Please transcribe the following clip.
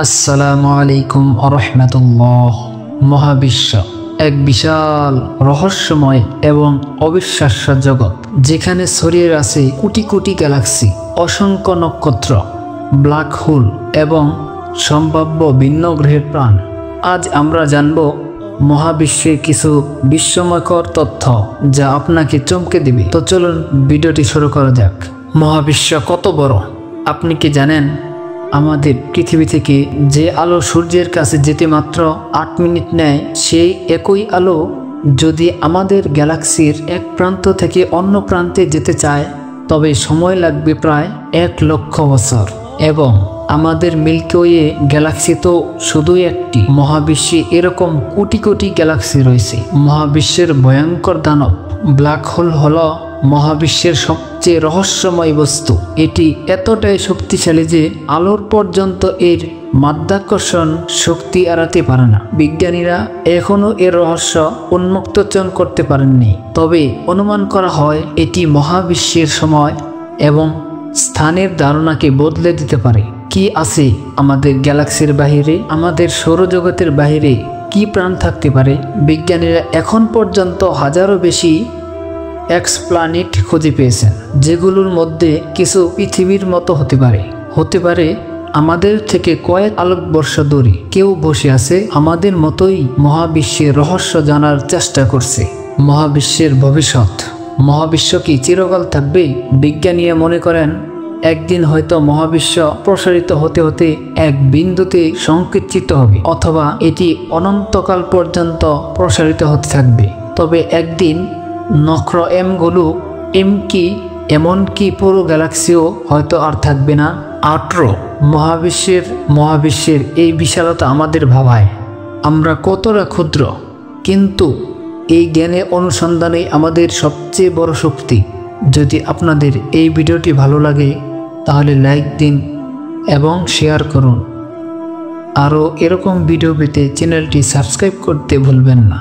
আসসালামু আলাইকুম ওয়া রাহমাতুল্লাহ। মহাবিশ্ব এক বিশাল রহস্যময় এবং অবিশ্বাস্য জগৎ, যেখানে ছড়িয়ে আছে কোটি কোটি গ্যালাক্সি, অসংখ্য নক্ষত্র, ব্ল্যাক হোল এবং সম্ভাব্য ভিন্ন গ্রহের প্রাণ। আজ আমরা জানব মহাবিশ্বের কিছু বিস্ময়কর তথ্য যা আপনাকে চমকে দিবে। তো চলুন ভিডিওটি শুরু করা যাক। মহাবিশ্ব কত বড় আপনি কি জানেন? আমাদের পৃথিবী থেকে যে আলো সূর্যের কাছে যেতে মাত্র 8 মিনিট নেয়, সেই একই আলো যদি আমাদের গ্যালাক্সির এক প্রান্ত থেকে অন্য প্রান্তে যেতে চায় তবে সময় লাগবে প্রায় 1 লক্ষ বছর। এবং আমাদের মিল্কি ওয়ে গ্যালাক্সি তো শুধুই একটি, মহাবিশ্বে এরকম কোটি কোটি গ্যালাক্সি রয়েছে। মহাবিশ্বের ভয়ঙ্কর দানব ব্ল্যাক হোল হলো মহাবিশ্বের সবচেয়ে রহস্যময় বস্তু। এটি এতটাই শক্তিশালী যে আলোর পর্যন্ত এর মাধ্যাকর্ষণ শক্তি এড়াতে পারে না। বিজ্ঞানীরা এখনও এর রহস্য উন্মোচন করতে পারেননি, তবে অনুমান করা হয় এটি মহাবিশ্বের সময় এবং স্থানের ধারণাকে বদলে দিতে পারে। কি আছে আমাদের গ্যালাক্সির বাহিরে? আমাদের সৌরজগতের বাহিরে কি প্রাণ থাকতে পারে? বিজ্ঞানীরা এখন পর্যন্ত হাজারও বেশি এক্সপ্ল্যানেট খুঁজে পেয়েছেন, যেগুলোর মধ্যে কিছু পৃথিবীর মতো হতে পারে আমাদের থেকে কয়েক আলোকবর্ষ দূরে। কেউ বসে আছে আমাদের মতোই মহাবিশ্বের রহস্য জানার চেষ্টা করছে। মহাবিশ্বের ভবিষ্যৎ। মহাবিশ্ব কি চিরকাল থাকবে? বিজ্ঞানীরা মনে করেন একদিন হয়তো মহাবিশ্ব প্রসারিত হতে হতে এক বিন্দুতে সংকুচিত হবে, অথবা এটি অনন্তকাল পর্যন্ত প্রসারিত হতে থাকবে। তবে একদিন নক্ষত্র এমনকি পুরো গ্যালাক্সিও হয়তো আর থাকবে না। মহাবিশ্বের এই বিশালতা আমাদের ভাবায় আমরা কতটা ক্ষুদ্র, কিন্তু এই জ্ঞানে অনুসন্ধানে আমাদের সবচেয়ে বড় শক্তি। যদি আপনাদের এই ভিডিওটি ভালো লাগে তাহলে লাইক দিন এবং শেয়ার করুন। আরও এরকম ভিডিও পেতে চ্যানেলটি সাবস্ক্রাইব করতে ভুলবেন না।